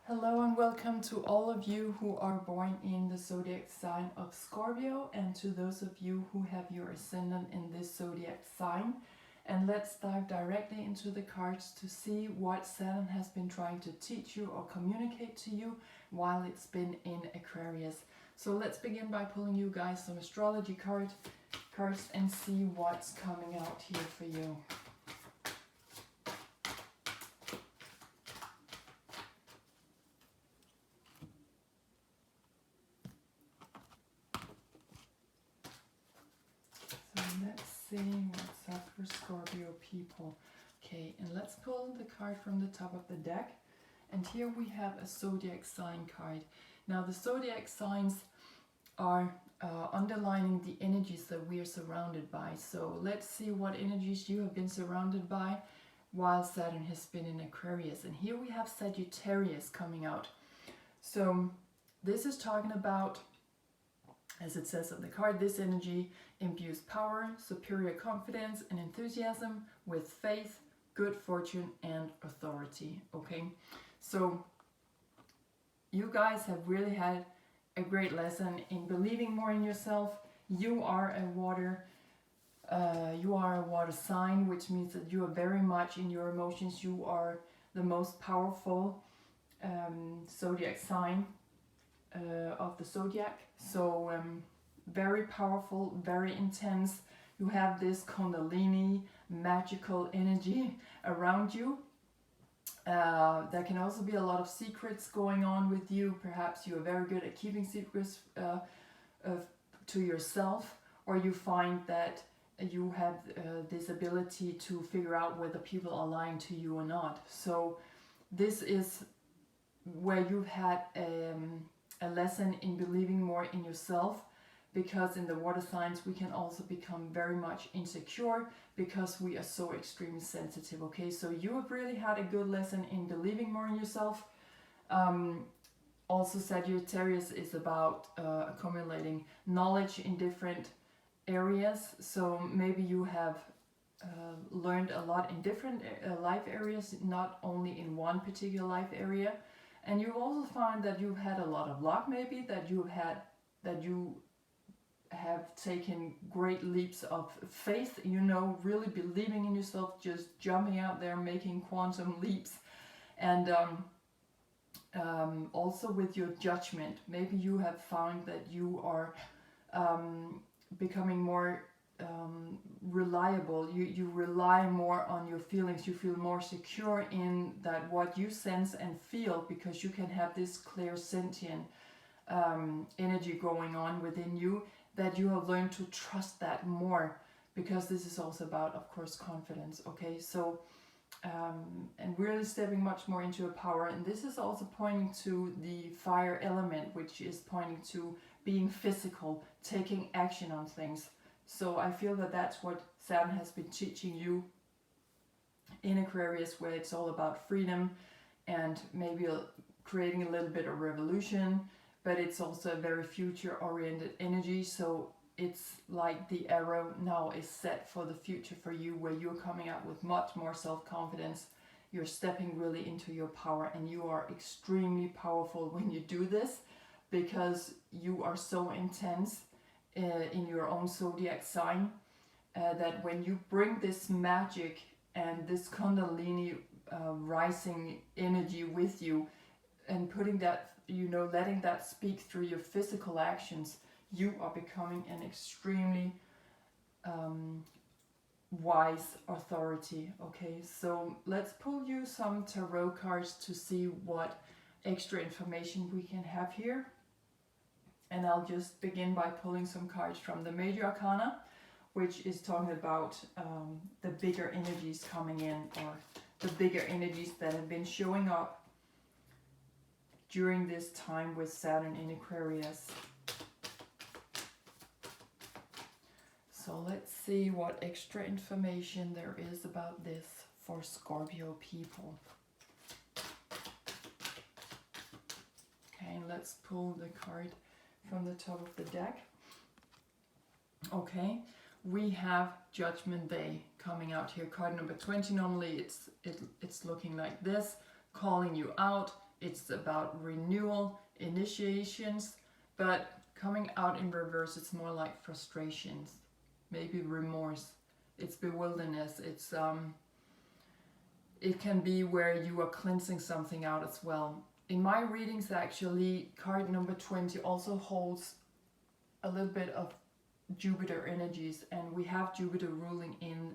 Hello and welcome to all of you who are born in the zodiac sign of Scorpio, and to those of you who have your ascendant in this zodiac sign. And let's dive directly into the cards to see what Saturn has been trying to teach you or communicate to you while it's been in Aquarius. So let's begin by pulling you guys some astrology cards and see what's coming out here for you. Let's see what's up for Scorpio people. Okay, and let's pull the card from the top of the deck. And here we have a zodiac sign card. Now the zodiac signs are underlining the energies that we are surrounded by. So let's see what energies you have been surrounded by while Saturn has been in Aquarius. And here we have Sagittarius coming out. So this is talking about, as it says on the card, this energy imbues power, superior confidence and enthusiasm with faith, good fortune and authority. Okay, so you guys have really had a great lesson in believing more in yourself. You are a water sign, which means that you are very much in your emotions. You are the most powerful zodiac sign of the zodiac. So very powerful, very intense. You have this Kundalini magical energy around you. There can also be a lot of secrets going on with you. Perhaps you are very good at keeping secrets to yourself, or you find that you have this ability to figure out whether people are lying to you or not. So this is where you've had a lesson in believing more in yourself, because in the water signs we can also become very much insecure because we are so extremely sensitive. Okay, so you have really had a good lesson in believing more in yourself. Also Sagittarius is about accumulating knowledge in different areas. So maybe you have learned a lot in different life areas, not only in one particular life area. And you also find that you've had a lot of luck, maybe that you have taken great leaps of faith, you know, really believing in yourself, just jumping out there, making quantum leaps. And also with your judgment, maybe you have found that you are becoming more reliable. You rely more on your feelings. You feel more secure in that what you sense and feel, because you can have this clear sentient energy going on within you, that you have learned to trust that more, because this is also about, of course, confidence. Okay, so and really stepping much more into your power. And this is also pointing to the fire element, which is pointing to being physical, taking action on things. So I feel that that's what Saturn has been teaching you in Aquarius, where it's all about freedom and maybe creating a little bit of revolution, but it's also a very future-oriented energy. So it's like the arrow now is set for the future for you, where you're coming out with much more self-confidence. You're stepping really into your power, and you are extremely powerful when you do this, because you are so intense in your own zodiac sign, that when you bring this magic and this Kundalini rising energy with you, and putting that, you know, letting that speak through your physical actions, you are becoming an extremely wise authority. Okay, so let's pull you some tarot cards to see what extra information we can have here. And I'll just begin by pulling some cards from the Major Arcana, which is talking about the bigger energies coming in, or the bigger energies that have been showing up during this time with Saturn in Aquarius. So let's see what extra information there is about this for Scorpio people. Okay, let's pull the card from the top of the deck. Okay, we have Judgment Day coming out here, card number 20. Normally it's looking like this, calling you out. It's about renewal, initiations, but coming out in reverse, it's more like frustrations, maybe remorse. It's bewilderness. It's it can be where you are cleansing something out as well. In my readings, actually, card number 20 also holds a little bit of Jupiter energies, and we have Jupiter ruling in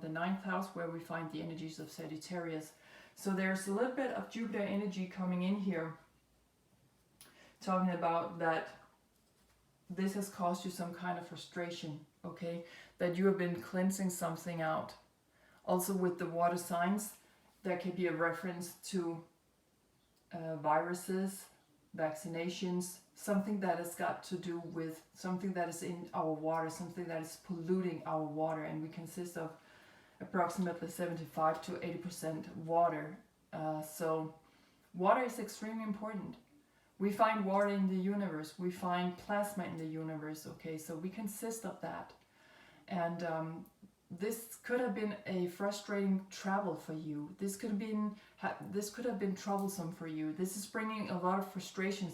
the 9th house, where we find the energies of Sagittarius. So there's a little bit of Jupiter energy coming in here, talking about that this has caused you some kind of frustration, okay? That you have been cleansing something out. Also with the water signs, there could be a reference to viruses, vaccinations, something that has got to do with something that is in our water, something that is polluting our water, and we consist of approximately 75 to 80% water. So water is extremely important. We find water in the universe, we find plasma in the universe, okay, so we consist of that. And this could have been a frustrating travel for you. This could have been troublesome for you. This is bringing a lot of frustration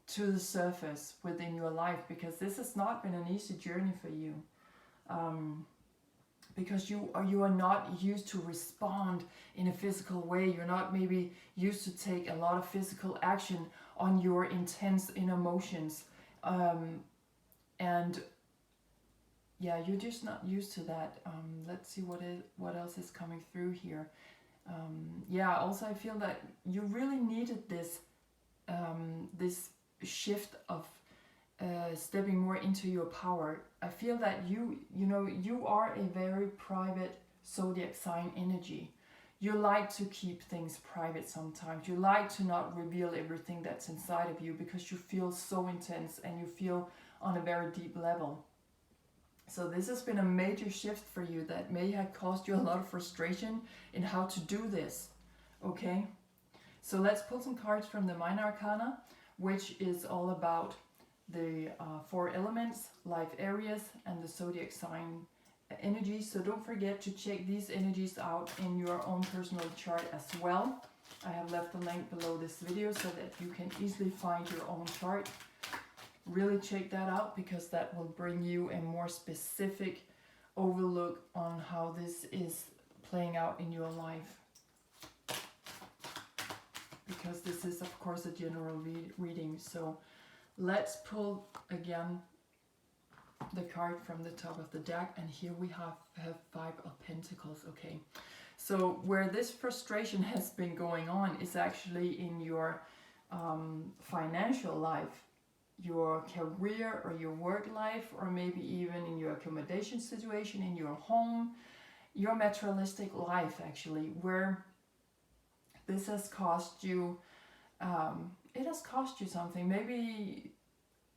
to the surface within your life, because this has not been an easy journey for you. Because you are not used to respond in a physical way. You're not maybe used to take a lot of physical action on your intense inner emotions. And yeah, you're just not used to that. Let's see what else is coming through here. Yeah, also I feel that you really needed this this shift of stepping more into your power. I feel that you are a very private zodiac sign energy. You like to keep things private sometimes. You like to not reveal everything that's inside of you, because you feel so intense and you feel on a very deep level. So this has been a major shift for you that may have caused you a lot of frustration in how to do this. Okay, so let's pull some cards from the Minor Arcana, which is all about the 4 elements, life areas, and the zodiac sign energies. So don't forget to check these energies out in your own personal chart as well. I have left a link below this video so that you can easily find your own chart. Really check that out, because that will bring you a more specific overlook on how this is playing out in your life. Because this is of course a general reading. So let's pull again the card from the top of the deck, and here we have 5 of Pentacles. Okay, so where this frustration has been going on is actually in your financial life, your career or your work life, or maybe even in your accommodation situation, in your home, your materialistic life actually, where this has cost you, it has cost you something. Maybe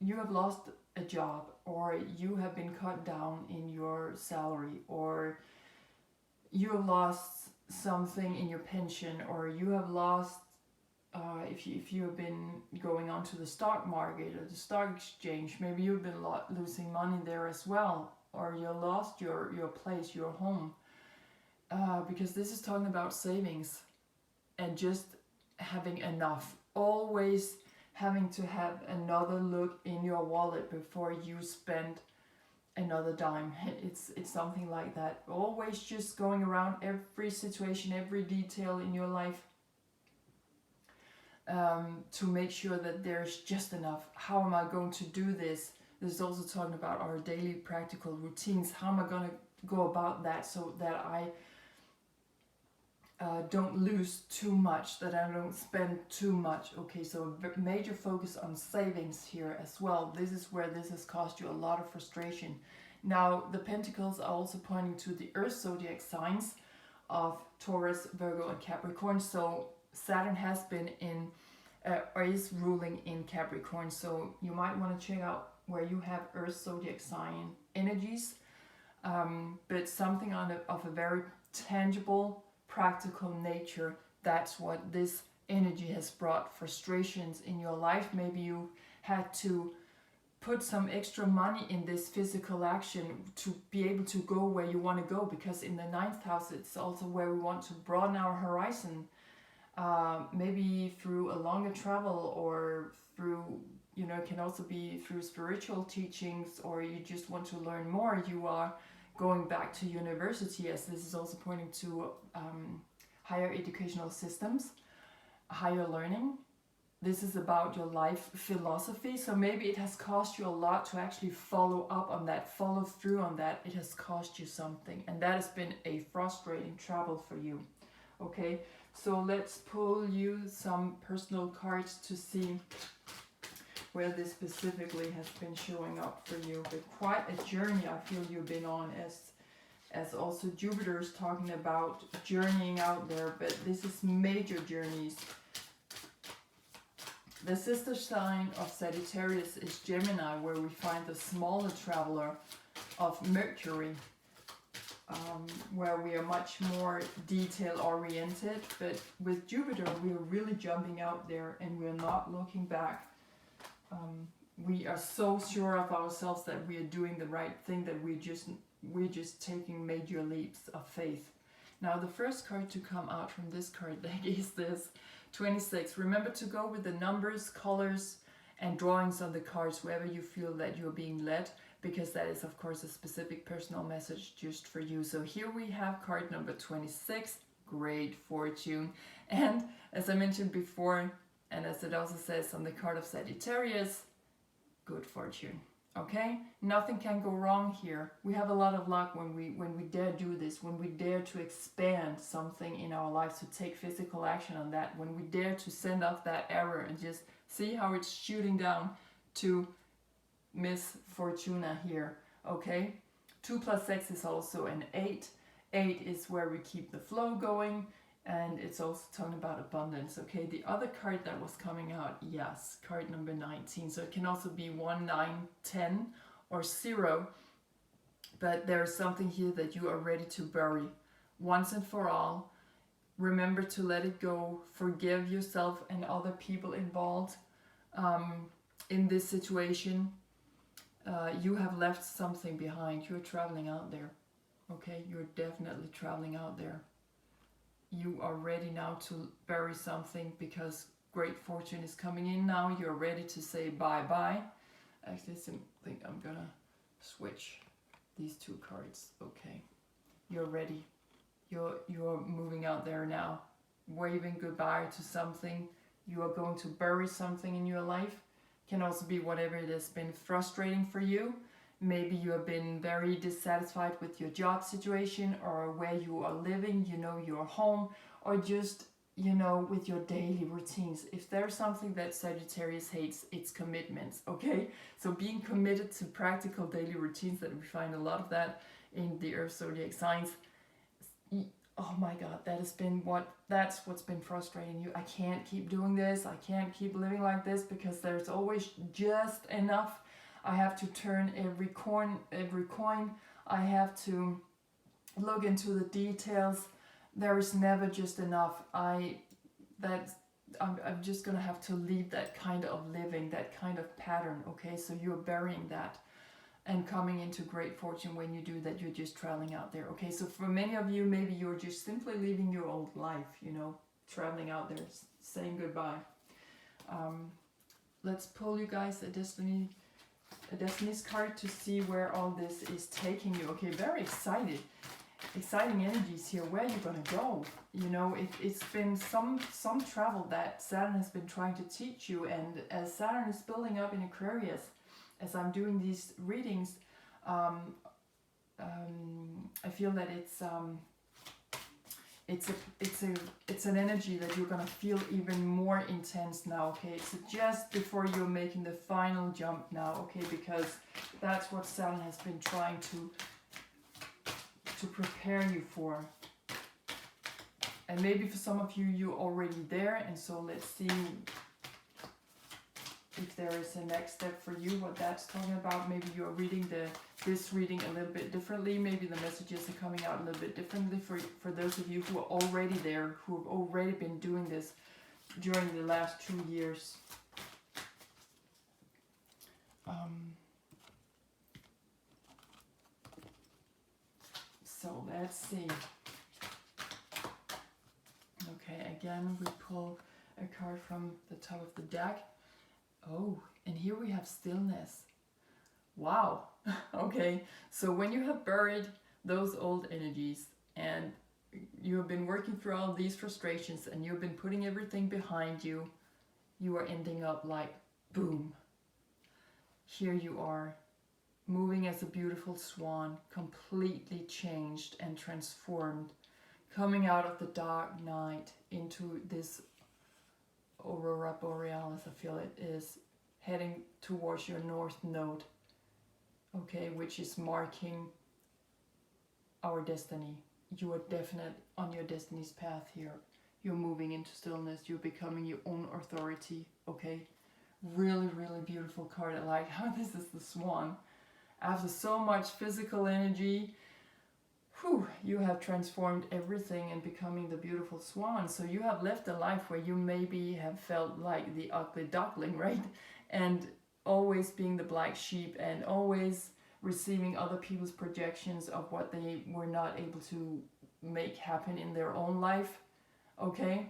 you have lost a job, or you have been cut down in your salary, or you have lost something in your pension, or you have lost, if you have been going on to the stock market or the stock exchange, maybe you've been losing money there as well, or you lost your place, your home, because this is talking about savings and just having enough, always having to have another look in your wallet before you spend another dime. It's something like that. Always just going around every situation, every detail in your life, to make sure that there's just enough. How am I going to do this? This is also talking about our daily practical routines. How am I going to go about that so that I don't lose too much, that I don't spend too much? Okay, so a major focus on savings here as well. This is where this has caused you a lot of frustration. Now, the Pentacles are also pointing to the Earth zodiac signs of Taurus, Virgo, and Capricorn. So Saturn has been in, or is ruling in Capricorn. So you might want to check out where you have Earth zodiac sign energies, but something of a very tangible, practical nature. That's what this energy has brought frustrations in your life. Maybe you had to put some extra money in this physical action to be able to go where you want to go, because in the 9th house it's also where we want to broaden our horizon. maybe through a longer travel, or through, you know, it can also be through spiritual teachings, or you just want to learn more. You are going back to university, as this is also pointing to higher educational systems, higher learning. This is about your life philosophy. So maybe it has cost you a lot to actually follow up on that, follow through on that. It has cost you something, and that has been a frustrating travel for you. Okay, so let's pull you some personal cards to see where this specifically has been showing up for you. But quite a journey I feel you've been on, as also Jupiter is talking about journeying out there, but this is major journeys. The sister sign of Sagittarius is Gemini, where we find the smaller traveler of Mercury, where we are much more detail oriented, but with Jupiter we are really jumping out there and we are not looking back. We are so sure of ourselves that we are doing the right thing, that we're just taking major leaps of faith. Now the first card to come out from this card deck is this 26. Remember to go with the numbers, colors and drawings on the cards wherever you feel that you're being led, because that is of course a specific personal message just for you. So here we have card number 26, great fortune. And as I mentioned before, and as it also says on the card of Sagittarius, good fortune. Okay, nothing can go wrong here. We have a lot of luck when we dare do this, when we dare to expand something in our lives, to take physical action on that, when we dare to send off that arrow and just see how it's shooting down to Miss Fortuna here. Okay, 2 + 6 is also an 8. 8 is where we keep the flow going, and it's also talking about abundance. Okay, the other card that was coming out, yes, card number 19. So it can also be 1, 9, 10 or 0, but there is something here that you are ready to bury once and for all. Remember to let it go. Forgive yourself and other people involved in this situation. You have left something behind. You're traveling out there. Okay, you're definitely traveling out there. You are ready now to bury something, because great fortune is coming in now. You're ready to say bye-bye. Actually, I think I'm gonna switch these 2 cards. Okay, you're ready. You're moving out there now, waving goodbye to something. You are going to bury something in your life. Can also be whatever it has been frustrating for you. Maybe you have been very dissatisfied with your job situation, or where you are living, you know, your home, or just, you know, with your daily routines. If there's something that Sagittarius hates, it's commitments, okay? So being committed to practical daily routines, that we find a lot of that in the Earth zodiac signs. Oh my God, that's what's been frustrating you. I can't keep doing this. I can't keep living like this, because there's always just enough. I have to turn every coin. I have to look into the details. There is never just enough. I'm just gonna have to leave that kind of living, that kind of pattern. Okay, so you're burying that and coming into great fortune. When you do that, you're just traveling out there. Okay, so for many of you, maybe you're just simply leaving your old life, you know, traveling out there, saying goodbye. Let's pull you guys a Destiny's card to see where all this is taking you. Okay, very exciting energies here. Where are you gonna go? You know, it's been some travel that Saturn has been trying to teach you, and as Saturn is building up in Aquarius, as I'm doing these readings, I feel that it's an energy that you're gonna feel even more intense now. Okay, it's just before you're making the final jump now. Okay, because that's what Saturn has been trying to prepare you for. And maybe for some of you, you're already there, and so let's see if there is a next step for you, what that's talking about. Maybe you're reading this reading a little bit differently. Maybe the messages are coming out a little bit differently for those of you who are already there, who have already been doing this during the last 2 years. So let's see. Okay, again, we pull a card from the top of the deck. Oh, and here we have stillness. Wow. Okay, so when you have buried those old energies and you have been working through all these frustrations and you've been putting everything behind you, you are ending up like, boom. Here you are, moving as a beautiful swan, completely changed and transformed, coming out of the dark night into this aurora borealis, I feel it is, heading towards your north node, okay, which is marking our destiny. You are definite on your destiny's path here. You're moving into stillness, you're becoming your own authority, okay? Really, really beautiful card. I like how this is the swan. After so much physical energy, you have transformed everything and becoming the beautiful swan. So you have left a life where you maybe have felt like the ugly duckling, right? And always being the black sheep and always receiving other people's projections of what they were not able to make happen in their own life, okay?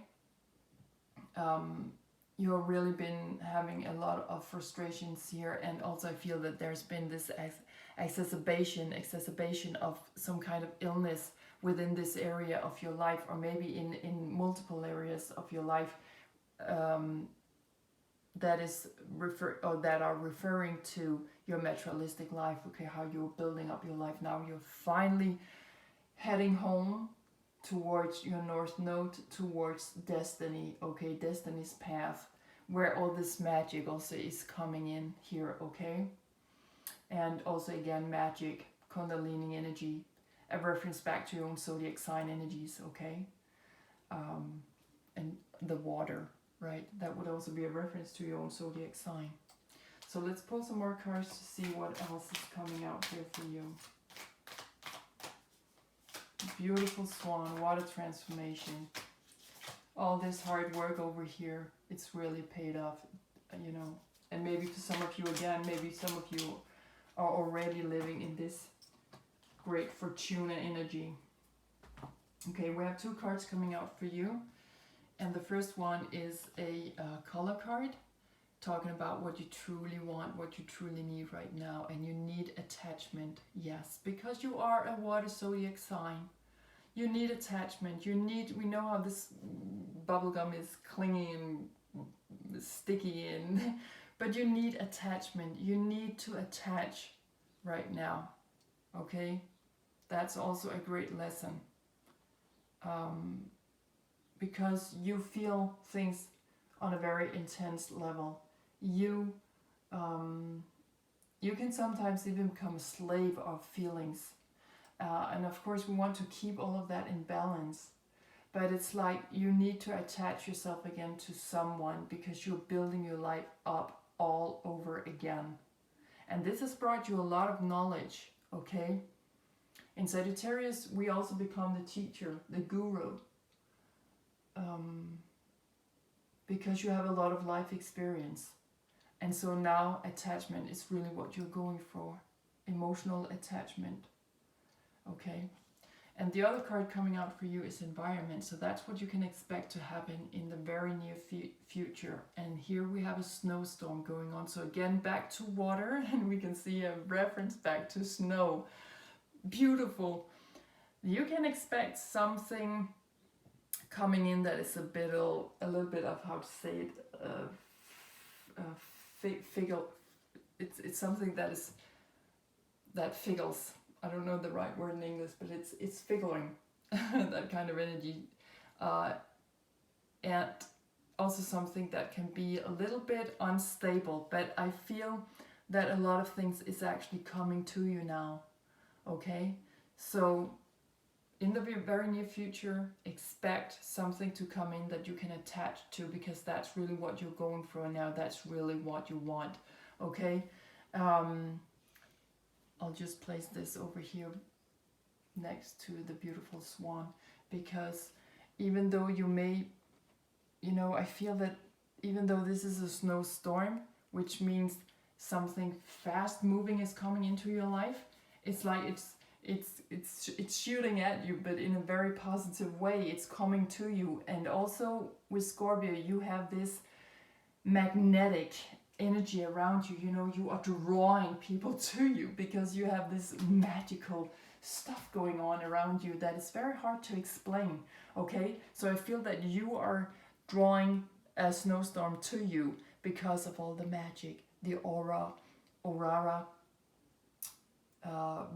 You've really been having a lot of frustrations here, and also I feel that there's been this exacerbation of some kind of illness within this area of your life, or maybe in multiple areas of your life, that are referring to your materialistic life, okay, how you're building up your life. Now you're finally heading home towards your north node, towards destiny, okay, destiny's path, where all this magic also is coming in here, okay? And also again, magic, Kundalini energy, a reference back to your own zodiac sign energies, okay? And the water, right? That would also be a reference to your own zodiac sign. So let's pull some more cards to see what else is coming out here for you. Beautiful swan, water transformation. All this hard work over here, it's really paid off, you know. And maybe for some of you again, maybe some of you are already living in this great Fortuna energy. Okay, we have two cards coming out for you. And the first one is a color card, talking about what you truly want, what you truly need right now. And you need attachment, yes, because you are a water zodiac sign. You need attachment. We know how this bubblegum is clingy and sticky, but you need attachment. You need to attach right now, okay? That's also a great lesson. Because you feel things on a very intense level. You can sometimes even become a slave of feelings. And of course we want to keep all of that in balance. But it's like you need to attach yourself again to someone because you're building your life up all over again. And this has brought you a lot of knowledge, okay? In Sagittarius, we also become the teacher, the guru. Because you have a lot of life experience. And so now attachment is really what you're going for. Emotional attachment. Okay? And the other card coming out for you is environment. So that's what you can expect to happen in the very near future. And here we have a snowstorm going on. So again, back to water, and we can see a reference back to snow. Beautiful. You can expect something coming in that is a little bit of, how to say it, figgle. It's something that figgles. I don't know the right word in English, but it's figgling, that kind of energy, and also something that can be a little bit unstable. But I feel that a lot of things is actually coming to you now. Okay, so in the very near future, expect something to come in that you can attach to, because that's really what you're going for now. That's really what you want. Okay. I'll just place this over here next to the beautiful swan, because even though you may, I feel that even though this is a snowstorm, which means something fast moving is coming into your life, it's like it's shooting at you, but in a very positive way. It's coming to you. And also with Scorpio, you have this magnetic energy around you. You know, you are drawing people to you because you have this magical stuff going on around you that is very hard to explain. Okay, so I feel that you are drawing a snowstorm to you because of all the magic, the aurora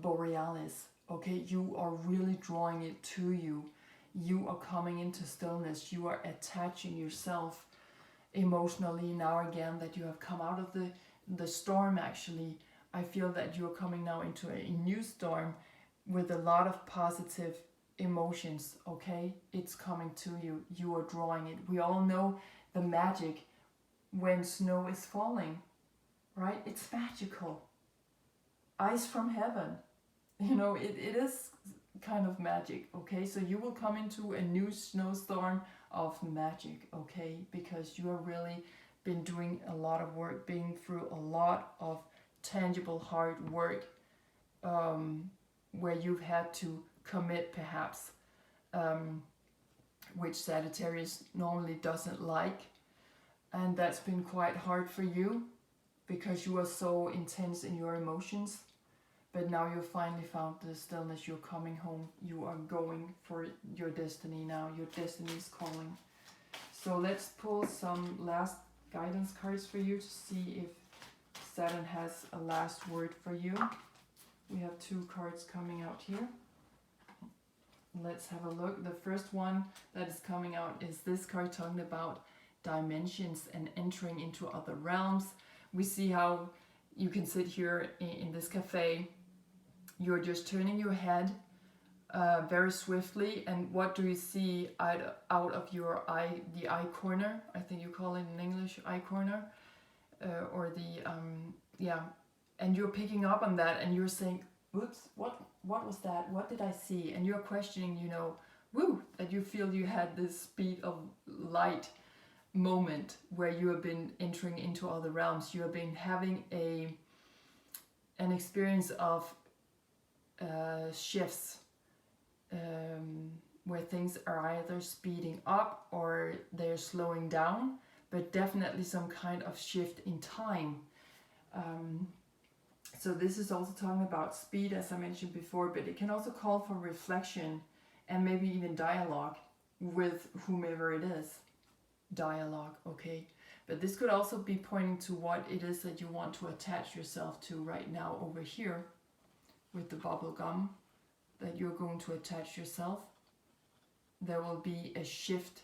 borealis. Okay, you are really drawing it to you. You are coming into stillness. You are attaching yourself emotionally now again, that you have come out of the storm. Actually, I feel that you are coming now into a new storm with a lot of positive emotions. Okay, it's coming to you. You are drawing it. We all know the magic when snow is falling, right? It's magical. Ice from heaven. You know, it is kind of magic. Okay, so you will come into a new snowstorm of magic. Okay, because you have really been doing a lot of work, being through a lot of tangible hard work, where you've had to commit perhaps, which Sagittarius normally doesn't like, and that's been quite hard for you because you are so intense in your emotions. But now you've finally found the stillness. You're coming home. You are going for your destiny now. Your destiny is calling. So let's pull some last guidance cards for you to see if Saturn has a last word for you. We have 2 cards coming out here. Let's have a look. The first one that is coming out is this card talking about dimensions and entering into other realms. We see how you can sit here in this cafe. You're just turning your head very swiftly, and what do you see out of your eye, the eye corner? I think you call it in English eye corner, or the yeah. And you're picking up on that, and you're saying, "Oops, what was that? What did I see?" And you're questioning, you know, that you feel you had this speed of light moment where you have been entering into other realms. You have been having an experience of shifts, where things are either speeding up or they're slowing down, but definitely some kind of shift in time. So this is also talking about speed, as I mentioned before, but it can also call for reflection and maybe even dialogue with whomever it is. Dialogue, okay? But this could also be pointing to what it is that you want to attach yourself to right now over here with the bubble gum, that you're going to attach yourself. There will be a shift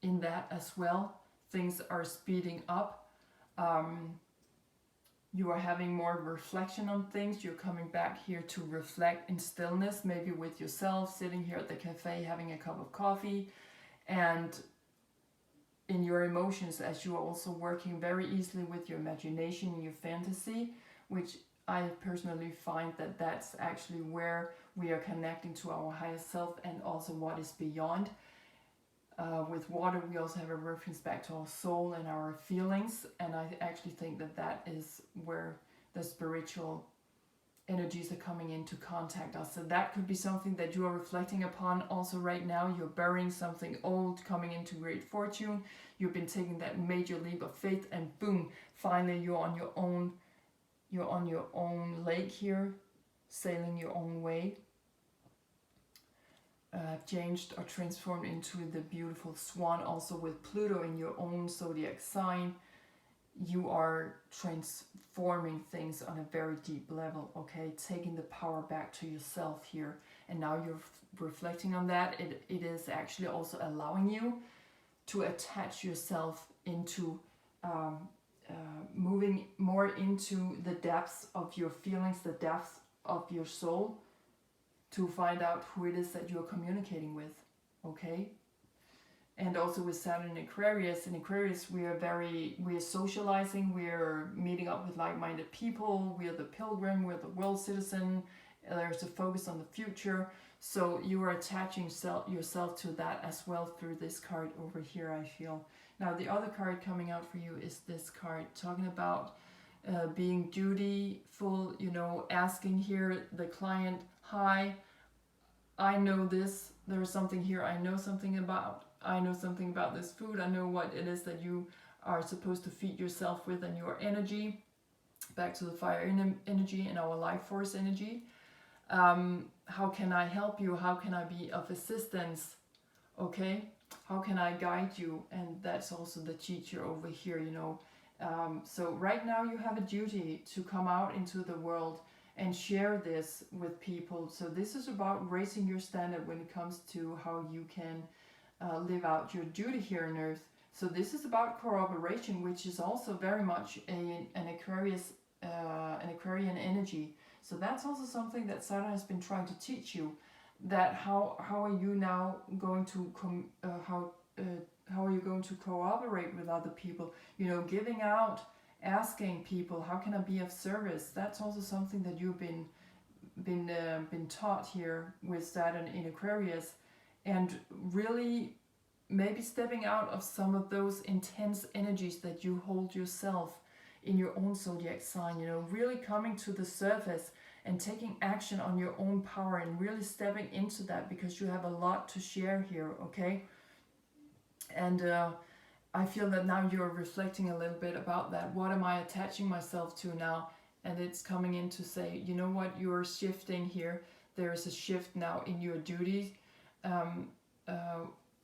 in that as well. Things are speeding up. You are having more reflection on things. You're coming back here to reflect in stillness, maybe with yourself, sitting here at the cafe having a cup of coffee, and in your emotions, as you are also working very easily with your imagination and your fantasy, which I personally find that that's actually where we are connecting to our highest self and also what is beyond. With water, we also have a reference back to our soul and our feelings, and I actually think that that is where the spiritual energies are coming in to contact us. So that could be something that you are reflecting upon also right now. You're burying something old, coming into great fortune. You've been taking that major leap of faith, and boom, finally you're on your own. You're on your own lake here, sailing your own way. Changed or transformed into the beautiful swan, also with Pluto in your own zodiac sign. You are transforming things on a very deep level, okay? Taking the power back to yourself here. And now you're reflecting on that. It is actually also allowing you to attach yourself into moving more into the depths of your feelings, the depths of your soul, to find out who it is that you're communicating with, okay? And also with Saturn in Aquarius. In Aquarius, we are socializing, we're meeting up with like-minded people, we're the pilgrim, we're the world citizen, there's a focus on the future. So you are attaching yourself to that as well through this card over here, I feel. Now the other card coming out for you is this card, talking about being dutiful, you know, asking here the client hi, I know this, there's something here I know something about. I know something about this food. I know what it is that you are supposed to feed yourself with and your energy. Back to the fire energy and our life force energy. How can I help you? How can I be of assistance? Okay, how can I guide you? And that's also the teacher over here, you know. So right now you have a duty to come out into the world and share this with people. So this is about raising your standard when it comes to how you can live out your duty here on earth. So this is about cooperation, which is also very much an Aquarian energy. So that's also something that Saturn has been trying to teach you. That how are you now going to how are you going to cooperate with other people? You know, giving out, asking people, how can I be of service? That's also something that you've been taught here with Saturn in Aquarius, and really maybe stepping out of some of those intense energies that you hold yourself in your own zodiac sign, you know, really coming to the surface and taking action on your own power and really stepping into that, because you have a lot to share here, okay? And I feel that now you're reflecting a little bit about that. What am I attaching myself to now? And it's coming in to say, you know what, you're shifting here. There's a shift now in your duties.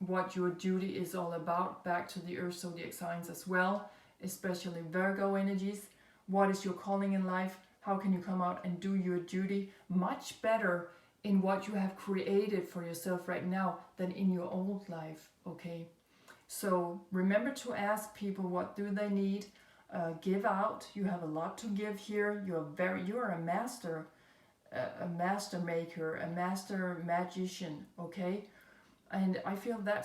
What your duty is all about, back to the Earth zodiac signs as well, especially Virgo energies. What is your calling in life? How can you come out and do your duty much better in what you have created for yourself right now than in your old life, okay? So remember to ask people what do they need. Give out. You have a lot to give here. You are a master maker, a master magician, okay? And I feel that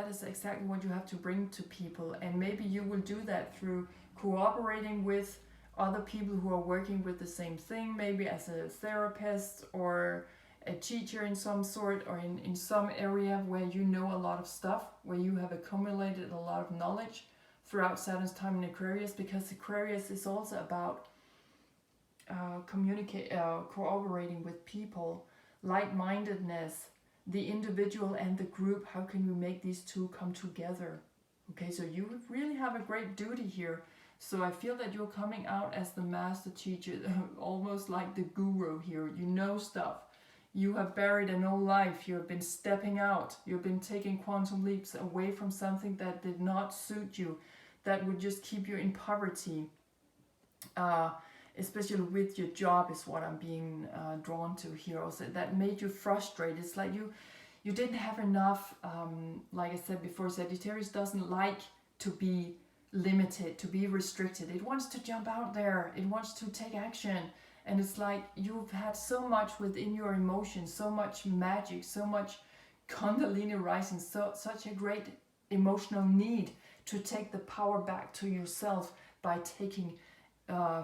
is exactly what you have to bring to people. And maybe you will do that through cooperating with other people who are working with the same thing, maybe as a therapist or a teacher in some sort, or in some area where you know a lot of stuff, where you have accumulated a lot of knowledge throughout Saturn's time in Aquarius, because Aquarius is also about cooperating with people, like-mindedness, the individual and the group. How can you make these two come together? Okay, so you really have a great duty here. So I feel that you're coming out as the master teacher, almost like the guru here. You know stuff. You have buried an old life. You have been stepping out. You've been taking quantum leaps away from something that did not suit you, that would just keep you in poverty. Especially with your job is what I'm being drawn to here. Also, that made you frustrated. It's like you didn't have enough. Like I said before, Sagittarius doesn't like to be limited, to be restricted. It wants to jump out there. It wants to take action. And it's like you've had so much within your emotions, so much magic, so much Kundalini rising, such a great emotional need to take the power back to yourself by taking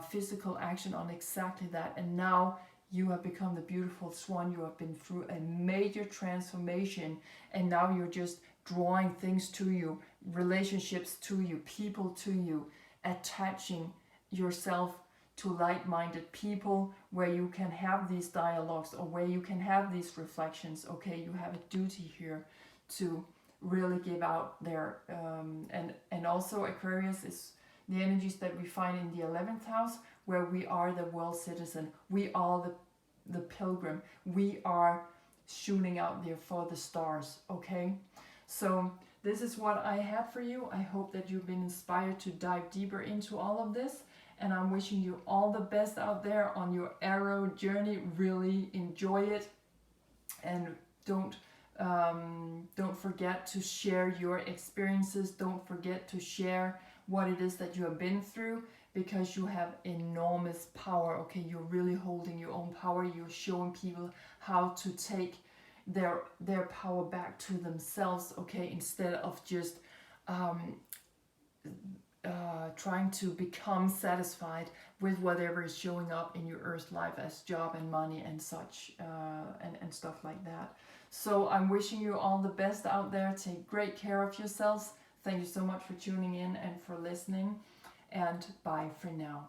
physical action on exactly that. And now you have become the beautiful swan. You have been through a major transformation, and now you're just drawing things to you, relationships to you, people to you, attaching yourself to like-minded people where you can have these dialogues, or where you can have these reflections. Okay, you have a duty here to really give out there. And also Aquarius is the energies that we find in the 11th house, where we are the world citizen. We are the pilgrim. We are shooting out there for the stars, okay? So this is what I had for you. I hope that you've been inspired to dive deeper into all of this. And I'm wishing you all the best out there on your arrow journey. Really enjoy it. And don't forget to share your experiences. Don't forget to share what it is that you have been through, because you have enormous power, okay? You're really holding your own power. You're showing people how to take their power back to themselves, okay? Instead of just trying to become satisfied with whatever is showing up in your earth life as job and money and such, and stuff like that. So I'm wishing you all the best out there. Take great care of yourselves. Thank you so much for tuning in and for listening, and bye for now.